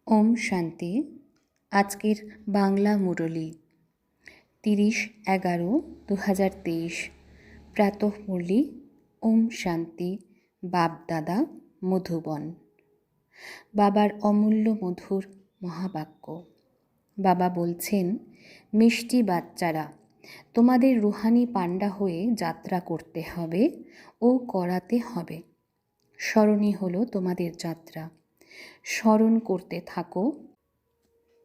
ওম শান্তি। আজকের বাংলা মুরলী 30/11/2023। প্রাতঃ মুরলী। ওম শান্তি। বাপ-দাদা, মধুবন। বাবার অমূল্য মধুর মহাবাক্য। বাবা বলছেন, মিষ্টি বাচ্চারা, তোমাদের রুহানি পান্ডা হয়ে যাত্রা করতে হবে ও করাতে হবে। স্মরণই হলো তোমাদের যাত্রা। স্মরণ করতে থাকো,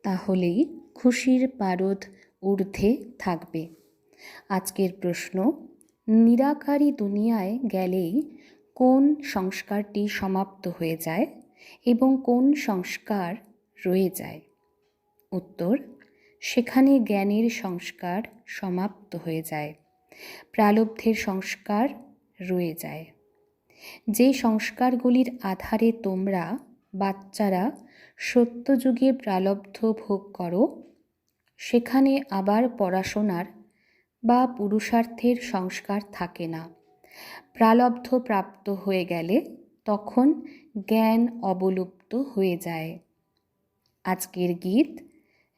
তাহলেই খুশির পারদ ঊর্ধ্বে থাকবে। আজকের প্রশ্ন, নিরাকারী দুনিয়ায় গেলেই কোন সংস্কারটি সমাপ্ত হয়ে যায় এবং কোন সংস্কার রয়ে যায়? উত্তর, সেখানে জ্ঞানের সংস্কার সমাপ্ত হয়ে যায়, প্রারব্ধের সংস্কার রয়ে যায়। যে সংস্কারগুলির আধারে তোমরা বাচ্চারা সত্যযুগে প্রারব্ধ ভোগ করো, সেখানে আবার পড়াশোনার বা পুরুষার্থের সংস্কার থাকে না। প্রারব্ধ প্রাপ্ত হয়ে গেলে তখন জ্ঞান অবলুপ্ত হয়ে যায়। আজকের গীত,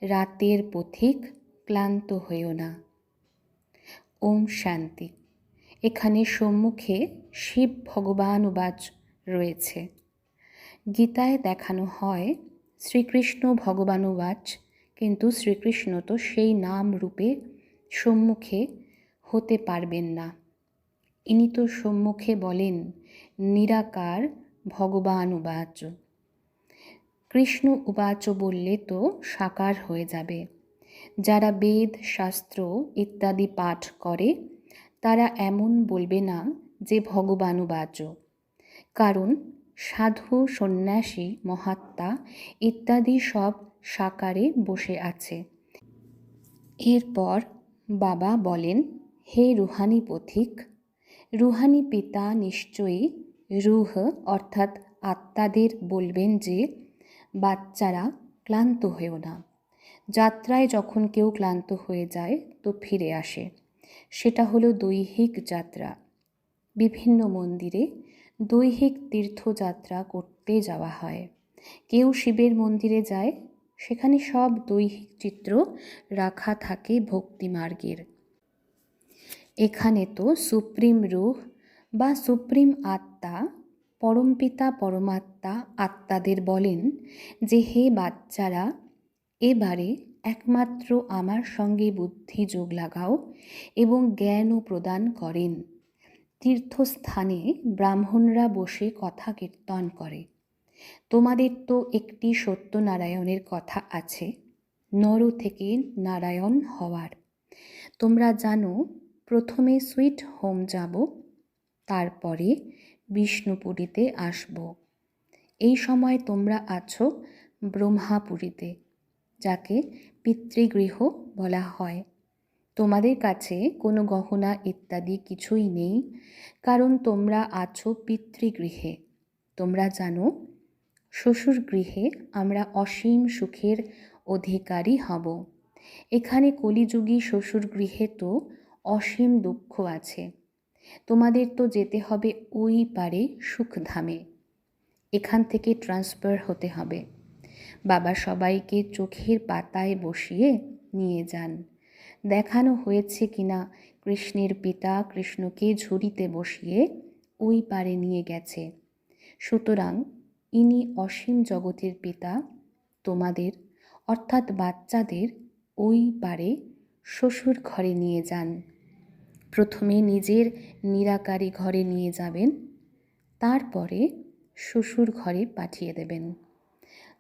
রাতের পথিক, ক্লান্ত হইও না। ওম শান্তি। এখানে সম্মুখে শিব ভগবানুবাচ রয়েছে। গীতায় দেখানো হয় শ্রীকৃষ্ণ ভগবানুবাচ, কিন্তু শ্রীকৃষ্ণ তো সেই নাম রূপে সম্মুখে হতে পারবেন না। ইনি তো সম্মুখে বলেন নিরাকার ভগবানুবাচ। কৃষ্ণ উবাচ বললে তো সাকার হয়ে যাবে। যারা বেদ, শাস্ত্র ইত্যাদি পাঠ করে তারা এমন বলবে না যে ভগবানুবাচ, কারণ সাধু, সন্ন্যাসী, মহাত্মা ইত্যাদি সব সাকারে বসে আছে। এরপর বাবা বলেন, হে রুহানি পথিক, রুহানি পিতা নিশ্চয়ই রুহ অর্থাৎ আত্মাদের বলবেন যে বাচ্চারা ক্লান্ত হয়েও না। যাত্রায় যখন কেউ ক্লান্ত হয়ে যায় তো ফিরে আসে, সেটা হলো দৈহিক যাত্রা। বিভিন্ন মন্দিরে দৈহিক তীর্থযাত্রা করতে যাওয়া হয়। কেউ শিবের মন্দিরে যায়, সেখানে সব দৈহিক চিত্র রাখা থাকে ভক্তি মার্গের। এখানে তো সুপ্রিম রূহ বা সুপ্রিম আত্মা, পরমপিতা পরমাত্মা আত্মাদের বলেন যে হে বাচ্চারা, এবারে একমাত্র আমার সঙ্গে বুদ্ধি যোগ লাগাও এবং জ্ঞানও প্রদান করেন। তীর্থস্থানে ব্রাহ্মণরা বসে কথা কীর্তন করে। তোমাদের তো একটি সত্যনারায়ণের কথা আছে, নর থেকে নারায়ণ হওয়ার। তোমরা জানো, প্রথমে সুইট হোম যাব, তারপরে বিষ্ণুপুরীতে আসব। এই সময় তোমরা আছো ব্রহ্মাপুরীতে, যাকে পিতৃগৃহ বলা হয়। তোমাদের কাছে কোনো গহনা ইত্যাদি কিছুই নেই, কারণ তোমরা আছো পিতৃগৃহে। তোমরা জানো, শ্বশুর গৃহে আমরা অসীম সুখের অধিকারী হব। এখানে কলিযুগী শ্বশুর গৃহে তো অসীম দুঃখ আছে। তোমাদের তো যেতে হবে ওই পারে সুখধামে। এখান থেকে ট্রান্সফার হতে হবে। বাবা সবাইকে চোখের পাতায় বসিয়ে নিয়ে যান। দেখানো হয়েছে কিনা কৃষ্ণের পিতা কৃষ্ণকে ঝুড়িতে বসিয়ে ওই পারে নিয়ে গেছে। সুতরাং ইনি অসীম জগতের পিতা তোমাদের অর্থাৎ বাচ্চাদের ওই পারে শ্বশুর ঘরে নিয়ে যান। প্রথমে নিজের নিরাকারী ঘরে নিয়ে যাবেন, তারপরে শ্বশুর ঘরে পাঠিয়ে দেবেন।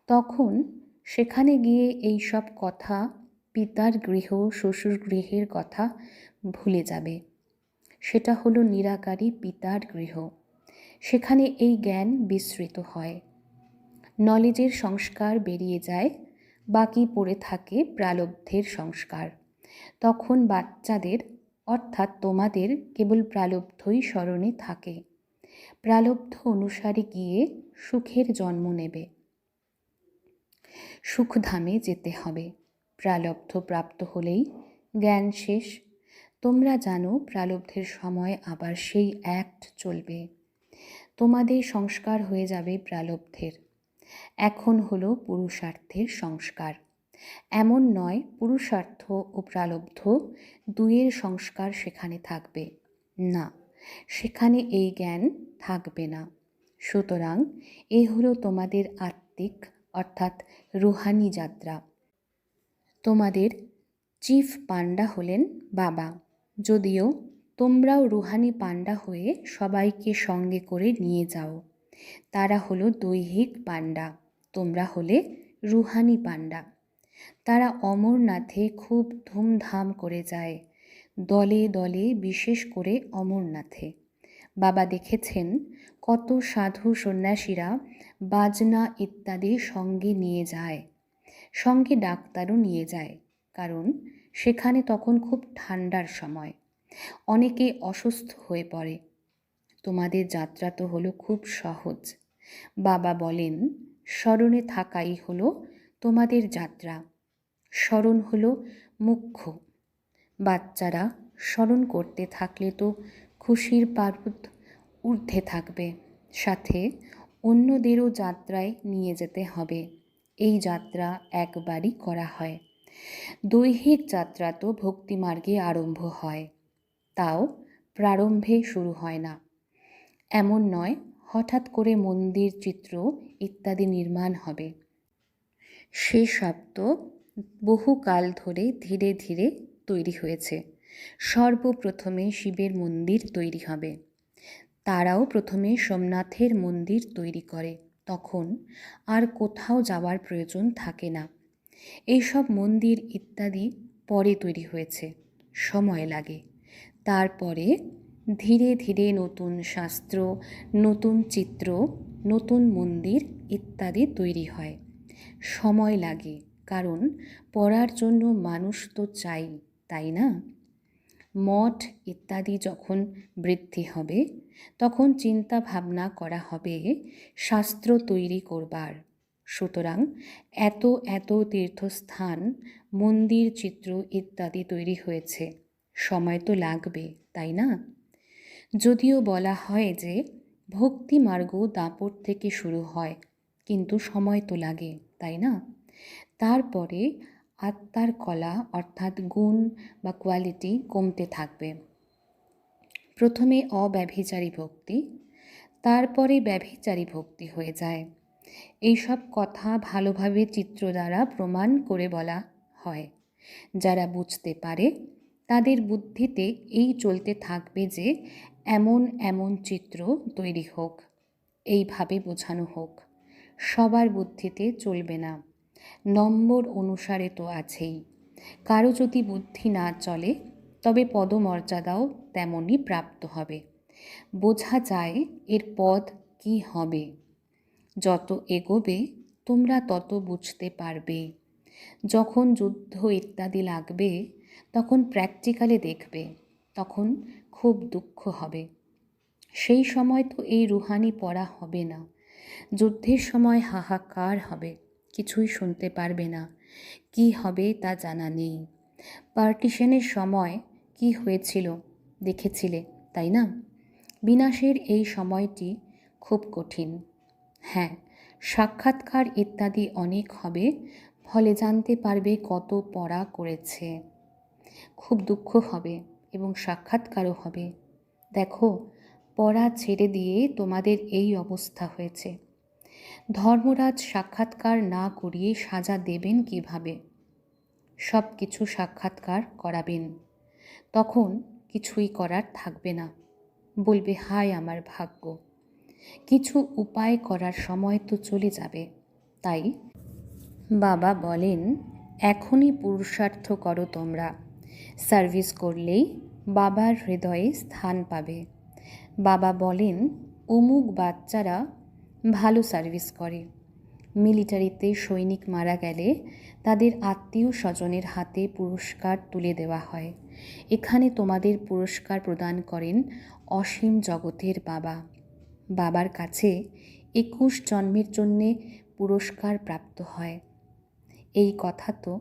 তখন সেখানে গিয়ে এই সব কথা, পিতার গৃহ শ্বশুর গৃহের কথা ভুলে যাবে। সেটা হলো নিরাকারী পিতার গৃহ। সেখানে এই জ্ঞান বিস্মৃত হয়, নলেজের সংস্কার বেরিয়ে যায়, বাকি পড়ে থাকে প্রারব্ধের সংস্কার। তখন বাচ্চাদের অর্থাৎ তোমাদের কেবল প্রারব্ধই স্মরণে থাকে। প্রারব্ধ অনুসারে গিয়ে সুখের জন্ম নেবে, সুখধামে যেতে হবে। প্রারব্ধ প্রাপ্ত হলেই জ্ঞান শেষ। তোমরা জানো, প্রারব্ধের সময় আবার সেই অ্যাক্ট চলবে। তোমাদের সংস্কার হয়ে যাবে প্রারব্ধের। এখন হলো পুরুষার্থের সংস্কার। এমন নয় পুরুষার্থ ও প্রারব্ধ দুয়ের সংস্কার সেখানে থাকবে না, সেখানে এই জ্ঞান থাকবে না। সুতরাং এ হলো তোমাদের আত্মিক অর্থাৎ রুহানি যাত্রা। তোমাদের চিফ পান্ডা হলেন বাবা, যদিও তোমরাও রুহানি পান্ডা হয়ে সবাইকে সঙ্গে করে নিয়ে যাও। তারা হলো দৈহিক পান্ডা, তোমরা হলে রুহানি পান্ডা। তারা অমরনাথে খুব ধুমধাম করে যায়, দলে দলে, বিশেষ করে অমরনাথে। বাবা দেখেছেন কত সাধু সন্ন্যাসীরা বাজনা ইত্যাদি সঙ্গে নিয়ে যায়, সঙ্গে ডাক্তারও নিয়ে যায়, কারণ সেখানে তখন খুব ঠান্ডার সময়, অনেকে অসুস্থ হয়ে পড়ে। তোমাদের যাত্রা তো হলো খুব সহজ। বাবা বলেন স্মরণে থাকাই হলো তোমাদের যাত্রা, স্মরণ হলো মুখ্য। বাচ্চারা স্মরণ করতে থাকলে তো খুশির পার্বত ঊর্ধ্বে থাকবে, সাথে অন্যদেরও যাত্রায় নিয়ে যেতে হবে। এই যাত্রা একবারই করা হয়। দৈহিক যাত্রা তো ভক্তিমার্গে আরম্ভ হয়, তাও প্রারম্ভে শুরু হয় না। এমন নয় হঠাৎ করে মন্দির, চিত্র ইত্যাদি নির্মাণ হবে, সেসব তো বহুকাল ধরে ধীরে ধীরে তৈরি হয়েছে। সর্বপ্রথমে শিবের মন্দির তৈরি হবে, তারাও প্রথমে সোমনাথের মন্দির তৈরি করে, তখন আর কোথাও যাওয়ার প্রয়োজন থাকে না। এইসব মন্দির ইত্যাদি পরে তৈরি হয়েছে, সময় লাগে। তারপরে ধীরে ধীরে নতুন শাস্ত্র, নতুন চিত্র, নতুন মন্দির ইত্যাদি তৈরি হয়। সময় লাগে, কারণ পড়ার জন্য মানুষ তো চাই, তাই না? মঠ ইত্যাদি যখন বৃদ্ধি হবে, তখন চিন্তা ভাবনা করা হবে শাস্ত্র তৈরি করবার। সুতরাং এত এত তীর্থস্থান, মন্দির, চিত্র ইত্যাদি তৈরি হয়েছে, সময় তো লাগবে, তাই না? যদিও বলা হয় যে ভক্তি মার্গ দাপট থেকে শুরু হয়, কিন্তু সময় তো লাগে, তাই না? তারপরে আত্মার কলা অর্থাৎ গুণ বা কোয়ালিটি কমতে থাকবে। প্রথমে অব্যভিচারী ভক্তি, তারপরে ব্যভিচারী ভক্তি হয়ে যায়। এইসব কথা ভালোভাবে চিত্র দ্বারা প্রমাণ করে বলা হয়। যারা বুঝতে পারে তাদের বুদ্ধিতে এই চলতে থাকবে যে এমন এমন চিত্র তৈরি হোক, এইভাবে বোঝানো হোক। সবার বুদ্ধিতে চলবে না, নম্বর অনুসারে তো আছেই। কারো যদি বুদ্ধি না চলে, তবে পদমর্যাদাও তেমনই প্রাপ্ত হবে। বোঝা যায় এর পদ কি হবে। যত এগোবে তোমরা তত বুঝতে পারবে। যখন যুদ্ধ ইত্যাদি লাগবে, তখন প্র্যাকটিক্যালে দেখবে, তখন খুব দুঃখ হবে। সেই সময় তো এই রুহানি পড়া হবে না। যুদ্ধের সময় হাহাকার হবে, কিছুই শুনতে পারবে না, কি হবে তা জানা নেই। পার্টিশনের সময় কি হয়েছিল দেখেছিলে, তাই না? বিনাশের এই সময়টি খুব কঠিন। হ্যাঁ, সাক্ষাৎকার ইত্যাদি অনেক হবে, ফলে জানতে পারবে কত পড়া করেছে। খুব দুঃখ হবে এবং সাক্ষাৎকারও হবে। দেখো, পড়া ছেড়ে দিয়ে তোমাদের এই অবস্থা হয়েছে। ধর্মরাজ সাক্ষাৎকার না করিয়ে সাজা দেবেন কিভাবে? সব কিছু সাক্ষাৎকার করাবেন, তখন কিছুই করার থাকবে না। বলবে হায় আমার ভাগ্য। কিছু উপায় করার সময় তো চলে যাবে। তাই বাবা বলেন এখনই পুরুষার্থ করো তোমরা। সার্ভিস করলেই বাবার হৃদয়ে স্থান পাবে। বাবা বলেন অমুক বাচ্চারা ভালো সার্ভিস করে। মিলিটারিতে সৈনিক মারা গেলে তাদের আত্মীয় স্বজনের হাতে পুরস্কার তুলে দেওয়া হয়। এখানে তোমাদের পুরস্কার প্রদান করেন অসীম জগতের বাবা। বাবার কাছে 21 জন্মের জন্যে পুরস্কার প্রাপ্ত হয়। এই কথা তো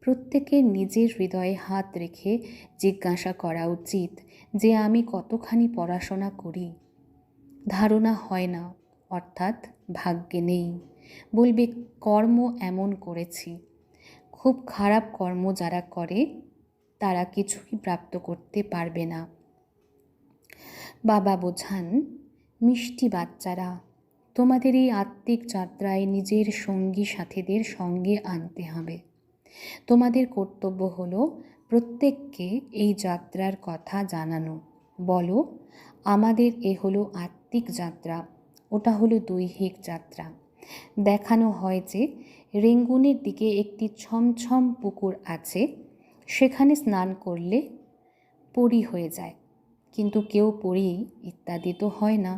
প্রত্যেকের নিজের হৃদয়ে হাত রেখে জিজ্ঞাসা করা উচিত যে আমি কতখানি পড়াশোনা করি। ধারণা হয় না, অর্থাৎ ভাগ্যে নেই। বলবে কর্ম এমন করেছি। খুব খারাপ কর্ম যারা করে তারা কিছুই প্রাপ্ত করতে পারবে না। বাবা বোঝান, মিষ্টি বাচ্চারা, তোমাদের এই আত্মিক যাত্রায় নিজের সঙ্গী সাথীদের সঙ্গে আনতে হবে। তোমাদের কর্তব্য হলো প্রত্যেককে এই যাত্রার কথা জানানো। বলো, আমাদের এ হলো আত্মিক যাত্রা, ওটা হলো দৈহিক যাত্রা। দেখানো হয় যে রেঙ্গুনের দিকে একটি ছমছম পুকুর আছে, সেখানে স্নান করলে পরি হয়ে যায়, কিন্তু কেউ পরি ইত্যাদি তো হয় না।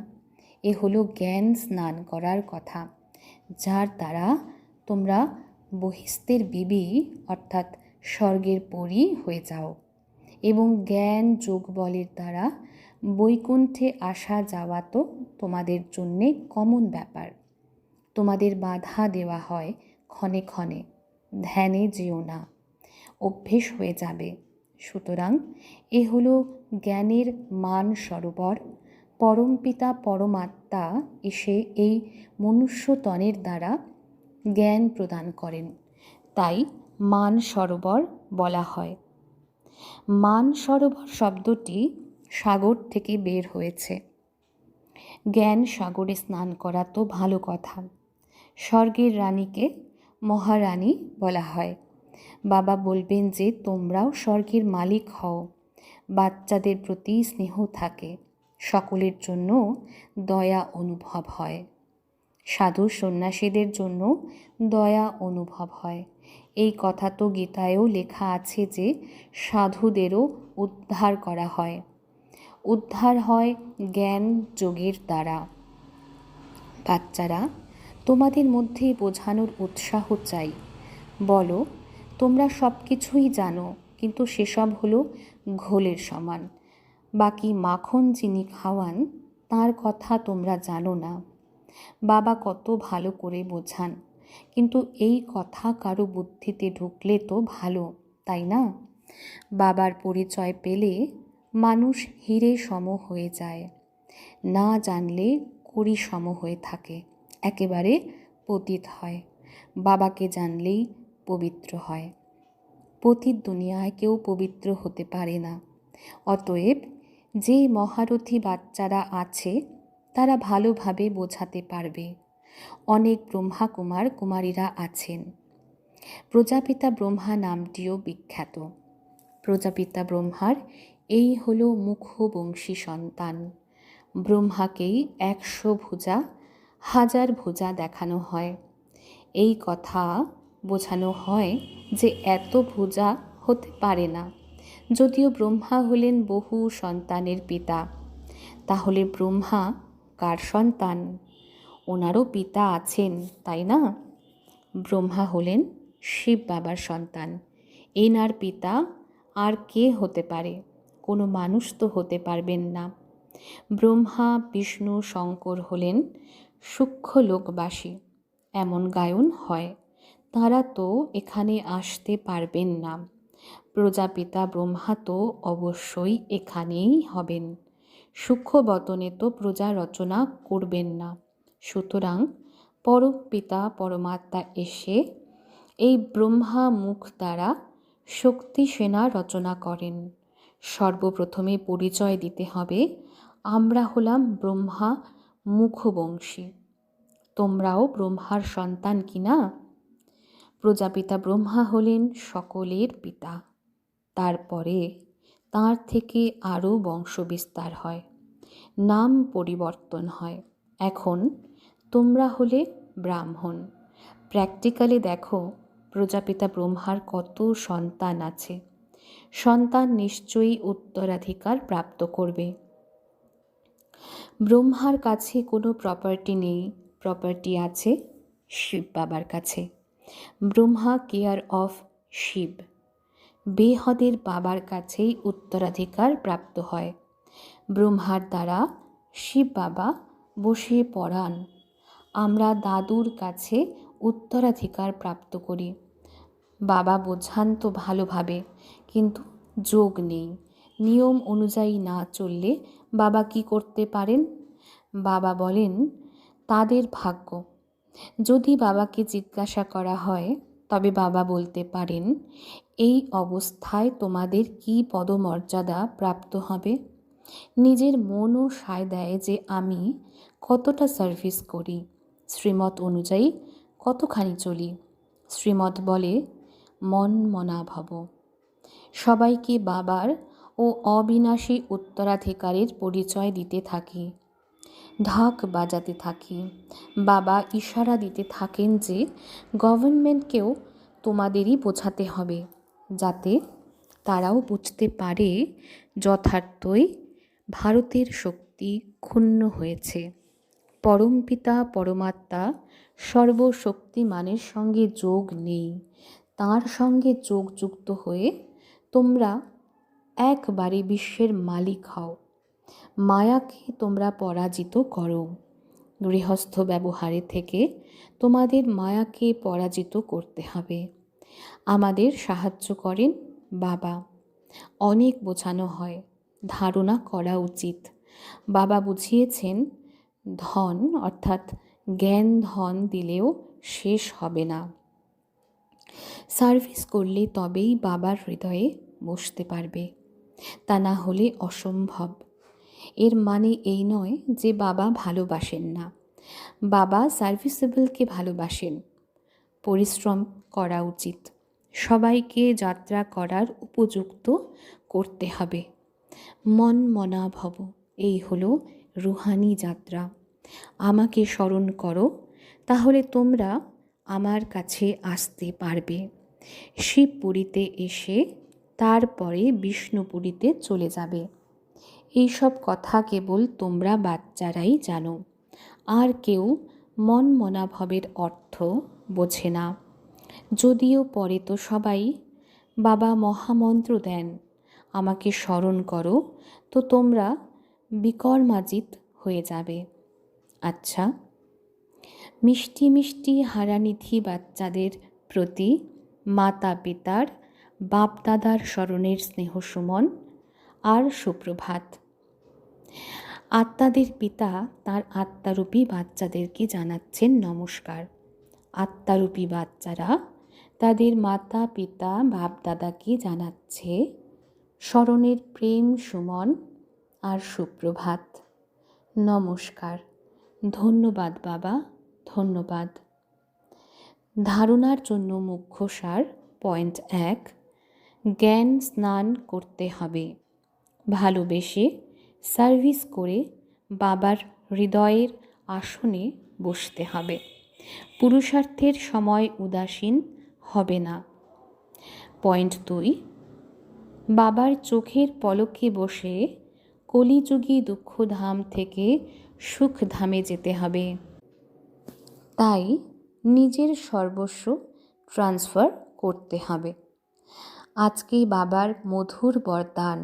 এ হলো জ্ঞান স্নান করার কথা, যার দ্বারা তোমরা বহিস্তের বিবি অর্থাৎ স্বর্গের পরি হয়ে যাও এবং জ্ঞান যোগ বলের দ্বারা বৈকুণ্ঠে আসা যাওয়া তো তোমাদের জন্যে কমন ব্যাপার। তোমাদের বাধা দেওয়া হয় ক্ষণে ক্ষণে, ধ্যানে যেও না, অভ্যেস হয়ে যাবে। সুতরাং এ হলো জ্ঞানের মান সরোবর। পরমপিতা পরমাত্মা এসে এই মনুষ্যতনের দ্বারা জ্ঞান প্রদান করেন, তাই মান সরোবর বলা হয়। মান সরোবর শব্দটি সাগর থেকে বের হয়েছে। জ্ঞান সাগরে স্নান করা তো ভালো কথা। স্বর্গের রানীকে মহারানী বলা হয়। বাবা বলবেন যে তোমরাও স্বর্গের মালিক হও। বাচ্চাদের প্রতি স্নেহ থাকে, সকলের জন্য দয়া অনুভব হয়। সাধু সন্ন্যাসীদের জন্য দয়া অনুভব হয়। এই কথা তো গীতায়ও লেখা আছে যে সাধুদেরও উদ্ধার করা হয়। উদ্ধার হয় জ্ঞান যোগের দ্বারা। বাচ্চারা, তোমাদের মধ্যে বোঝানোর উৎসাহ চাই। বলো, তোমরা সব কিছুই জানো, কিন্তু সেসব হলো ঘোলের সমান। বাকি মাখন যিনি খাওয়ান তার কথা তোমরা জানো না। বাবা কত ভালো করে বোঝান, কিন্তু এই কথা কারো বুদ্ধিতে ঢুকলে তো ভালো, তাই না? বাবার পরিচয় পেলে মানুষ হিরে সম হয়ে যায়, না জানলে কড়ি সম হয়ে থাকে, একেবারে পতিত হয়। বাবাকে জানলেই পবিত্র হয়। পতিত দুনিয়ায় কেউ পবিত্র হতে পারে না। অতএব যে মহারথী বাচ্চারা আছে তারা ভালোভাবে বোঝাতে পারবে। অনেক ব্রহ্মা কুমার কুমারীরা আছেন। প্রজাপিতা ব্রহ্মা নামটিও বিখ্যাত। প্রজাপিতা ব্রহ্মার এই হলো মুখবংশী সন্তান। ব্রহ্মাকেই 100 ভুজা 1000 ভুজা দেখানো হয়। এই কথা বোঝানো হয় যে এত ভুজা হতে পারে না। যদিও ব্রহ্মা হলেন বহু সন্তানের পিতা, তাহলে ব্রহ্মা কার সন্তান? ওনারও পিতা আছেন, তাই না? ব্রহ্মা হলেন শিব বাবার সন্তান। এনার পিতা আর কে হতে পারে? কোনো মানুষ তো হতে পারবেন না। ব্রহ্মা বিষ্ণু শঙ্কর হলেন সূক্ষ্ম লোকবাসী, এমন গায়ন হয়। তারা তো এখানে আসতে পারবেন না। প্রজাপিতা ব্রহ্মা তো অবশ্যই এখানেই হবেন। সূক্ষ্ম বতনে তো প্রজা রচনা করবেন না। সুতরাং পরমপিতা পরমাত্মা এসে এই ব্রহ্মা মুখ দ্বারা শক্তি সেনা রচনা করেন। সর্বপ্রথমে পরিচয় দিতে হবে, আমরা হলাম ব্রহ্মা মুখবংশী। তোমরাও ব্রহ্মার সন্তান কিনা? প্রজাপিতা ব্রহ্মা হলেন সকলের পিতা। তারপরে তার থেকে আরও বংশবিস্তার হয়, নাম পরিবর্তন হয়। এখন তোমরা হলে ব্রাহ্মণ। প্র্যাকটিক্যালি দেখো প্রজাপিতা ব্রহ্মার কত সন্তান আছে। সন্তান নিশ্চয়ই উত্তরাধিকার প্রাপ্ত করবে। ব্রহ্মার কাছে কোনো প্রপার্টি নেই, প্রপার্টি আছে শিব বাবার কাছে। Brahma care of Shiva. বেহদের বাবার কাছেই উত্তরাধিকার প্রাপ্ত হয়। ব্রহ্মার দ্বারা শিব বাবা বসে পড়ান। আমরা দাদুর কাছে উত্তরাধিকার প্রাপ্ত করি। বাবা বোঝান তো ভালোভাবে, কিন্তু যোগ নেই। নিয়ম অনুযায়ী না চললে বাবা কি করতে পারেন? বাবা বলেন তাদের ভাগ্য, যদি বাবাকে জিজ্ঞাসা করা হয় তবে বাবা বলতে পারেন, এই অবস্থায় তোমাদের কি পদমর্যাদা প্রাপ্ত হবে। নিজের মনও সায় দেয় যে আমি কতটা সার্ভিস করি, শ্রীমত অনুযায়ী কতখানি চলি। শ্রীমত বলে মন মনা ভব। সবাইকে বাবার ও অবিনাশী উত্তরাধিকারের পরিচয় দিতে থাকি, ঢাক বাজাতে থাকি। বাবা ইশারা দিতে থাকেন যে গভর্নমেন্টকেও তোমাদেরই বোঝাতে হবে, যাতে তারাও বুঝতে পারে যথার্থই ভারতের শক্তি ক্ষুণ্ণ হয়েছে। পরমপিতা পরমাত্মা সর্বশক্তিমানের সঙ্গে যোগ নেই, তাঁর সঙ্গে যোগযুক্ত হয়ে তোমরা একবারে বিশ্বের মালিক হও। মায়াকে তোমরা পরাজিত করো। গৃহস্থ ব্যবহারে থেকে তোমাদের মায়াকে পরাজিত করতে হবে। আমাদের সাহায্য করেন বাবা। অনেক বোঝানো হয়, ধারণা করা উচিত। বাবা বুঝিয়েছেন, ধন অর্থাৎ জ্ঞান ধন দিলেও শেষ হবে না। সার্ভিস করলে তবেই বাবার হৃদয়ে বসতে পারবে, তা না হলে অসম্ভব। এর মানে এই নয় যে বাবা ভালোবাসেন না। বাবা সার্ভিসেবলকে ভালোবাসেন। পরিশ্রম করা উচিত, সবাইকে যাত্রা করার উপযুক্ত করতে হবে। মন মনা ভব, এই হলো রুহানি যাত্রা। আমাকে স্মরণ করো, তাহলে তোমরা আমার কাছে আসতে পারবে। শিবপুরীতে এসে তারপরে বিষ্ণুপুরীতে চলে যাবে। এইসব কথা কেবল তোমরা বাচ্চারাই জানো, আর কেউ মন মনাভাবের অর্থ বোঝে না। যদিও পরে তো সবাই বাবা মহামন্ত্র দেন, আমাকে স্মরণ করো, তো তোমরা বিকর্মাজিত হয়ে যাবে। আচ্ছা, মিষ্টি মিষ্টি হারানিধি বাচ্চাদের প্রতি মাতা পিতার বাপদাদার স্মরণের স্নেহসুমন আর সুপ্রভাত। আত্মাদের পিতা তার আত্মারূপী বাচ্চাদেরকে জানাচ্ছেন নমস্কার। আত্মারূপী বাচ্চারা তাদের মাতা পিতা বাপদাদাকে জানাচ্ছে স্মরণের প্রেম সুমন আর সুপ্রভাত। নমস্কার, ধন্যবাদ বাবা, ধন্যবাদ। ধারণার জন্য মুখ্য সার পয়েন্ট 1, জ্ঞান স্নান করতে হবে, ভালোবেসে সার্ভিস করে বাবার হৃদয়ের আসনে বসতে হবে। পুরুষার্থের সময় উদাসীন হবে না। পয়েন্ট 2, বাবার চোখের পলকে বসে কলিযুগী দুঃখধাম থেকে সুখধামে যেতে হবে। তাই নিজের সর্বস্ব ট্রান্সফার করতে হবে। আজকে বাবার মধুর বরদান,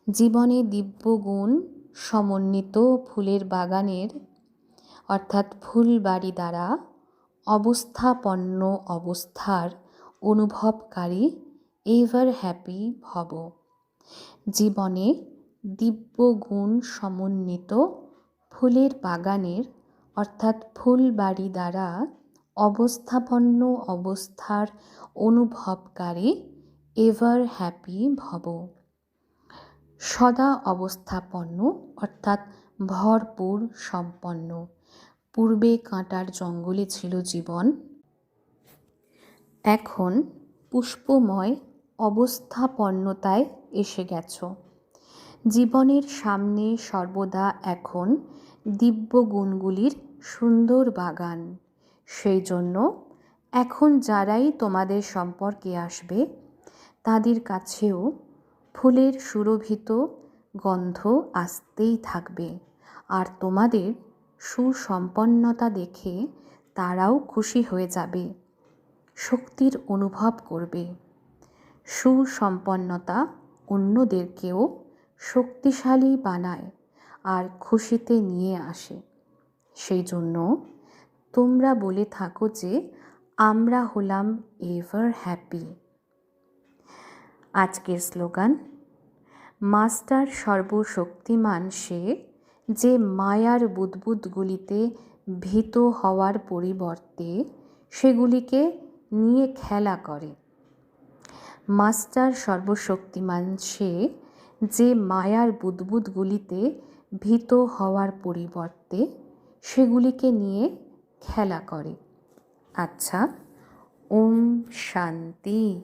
জীবনে দিব্যগুণ সমন্বিত ফুলের বাগানের অর্থাৎ ফুলবাড়ি দ্বারা অবস্থাপন্ন অবস্থার অনুভবকারী এভার হ্যাপি ভব। জীবনে দিব্যগুণ সমন্বিত ফুলের বাগানের অর্থাৎ ফুলবাড়ি দ্বারা অবস্থাপন্ন অবস্থার অনুভবকারী এভার হ্যাপি ভব। সদা অবস্থাপন্ন অর্থাৎ ভরপুর সম্পন্ন। পূর্বে কাঁটার জঙ্গলে ছিল জীবন, এখন পুষ্পময় অবস্থাপন্নতায় এসে গেছ। জীবনের সামনে সর্বদা এখন দিব্যগুণগুলির সুন্দর বাগান। সেই জন্য এখন যারাই তোমাদের সম্পর্কে আসবে তাদের কাছেও ফুলের সুরভিত গন্ধ আসতেই থাকবে, আর তোমাদের সুসম্পন্নতা দেখে তারাও খুশি হয়ে যাবে, শক্তির অনুভব করবে। সুসম্পন্নতা অন্যদেরকেও শক্তিশালী বানায় আর খুশিতে নিয়ে আসে। সেই জন্য তোমরা বলে থাকো যে আমরা হলাম এভার হ্যাপি। আজকের স্লোগান, মাস্টার সর্বশক্তিমান সে, যে মায়ার বুদবুদগুলিতে ভীত হওয়ার পরিবর্তে সেগুলিকে নিয়ে খেলা করে। মাস্টার সর্বশক্তিমান সে, যে মায়ার বুদ্বুদগুলিতে ভীত হওয়ার পরিবর্তে সেগুলিকে নিয়ে খেলা করে। আচ্ছা, ওম শান্তি।